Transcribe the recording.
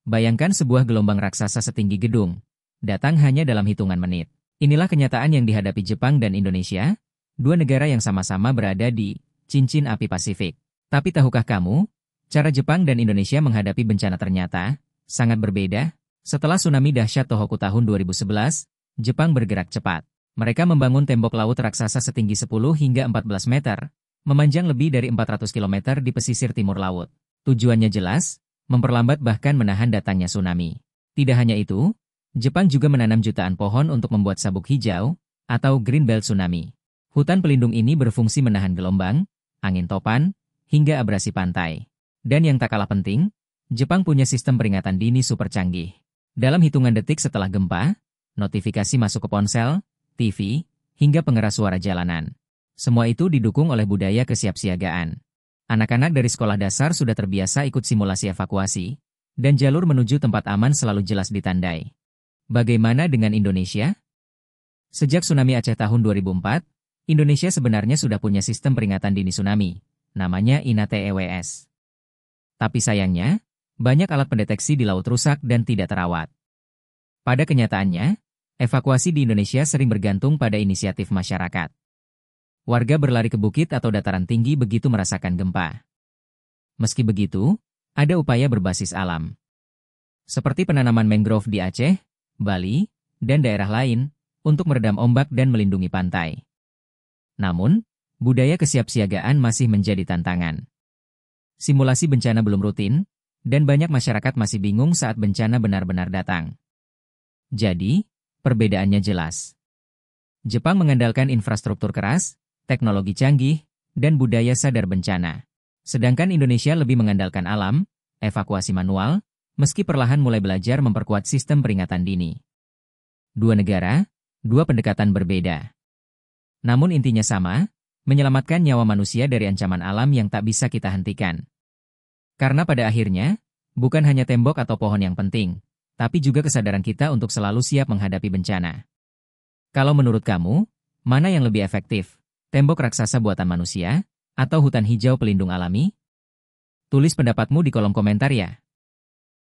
Bayangkan sebuah gelombang raksasa setinggi gedung, datang hanya dalam hitungan menit. Inilah kenyataan yang dihadapi Jepang dan Indonesia, dua negara yang sama-sama berada di cincin api Pasifik. Tapi tahukah kamu, cara Jepang dan Indonesia menghadapi bencana ternyata sangat berbeda? Setelah tsunami dahsyat Tohoku tahun 2011, Jepang bergerak cepat. Mereka membangun tembok laut raksasa setinggi 10 hingga 14 meter, memanjang lebih dari 400 km di pesisir timur laut. Tujuannya jelas, memperlambat bahkan menahan datangnya tsunami. Tidak hanya itu, Jepang juga menanam jutaan pohon untuk membuat sabuk hijau, atau Green Belt Tsunami. Hutan pelindung ini berfungsi menahan gelombang, angin topan, hingga abrasi pantai. Dan yang tak kalah penting, Jepang punya sistem peringatan dini super canggih. Dalam hitungan detik setelah gempa, notifikasi masuk ke ponsel, TV, hingga pengeras suara jalanan. Semua itu didukung oleh budaya kesiapsiagaan. Anak-anak dari sekolah dasar sudah terbiasa ikut simulasi evakuasi, dan jalur menuju tempat aman selalu jelas ditandai. Bagaimana dengan Indonesia? Sejak tsunami Aceh tahun 2004, Indonesia sebenarnya sudah punya sistem peringatan dini tsunami, namanya INATE-EWS. Tapi sayangnya, banyak alat pendeteksi di laut rusak dan tidak terawat. Pada kenyataannya, evakuasi di Indonesia sering bergantung pada inisiatif masyarakat. Warga berlari ke bukit atau dataran tinggi begitu merasakan gempa. Meski begitu, ada upaya berbasis alam. Seperti penanaman mangrove di Aceh, Bali, dan daerah lain, untuk meredam ombak dan melindungi pantai. Namun, budaya kesiapsiagaan masih menjadi tantangan. Simulasi bencana belum rutin, dan banyak masyarakat masih bingung saat bencana benar-benar datang. Jadi, perbedaannya jelas. Jepang mengandalkan infrastruktur keras, teknologi canggih, dan budaya sadar bencana. Sedangkan Indonesia lebih mengandalkan alam, evakuasi manual, meski perlahan mulai belajar memperkuat sistem peringatan dini. Dua negara, dua pendekatan berbeda. Namun intinya sama, menyelamatkan nyawa manusia dari ancaman alam yang tak bisa kita hentikan. Karena pada akhirnya, bukan hanya tembok atau pohon yang penting, tapi juga kesadaran kita untuk selalu siap menghadapi bencana. Kalau menurut kamu, mana yang lebih efektif? Tembok raksasa buatan manusia, atau hutan hijau pelindung alami? Tulis pendapatmu di kolom komentar ya.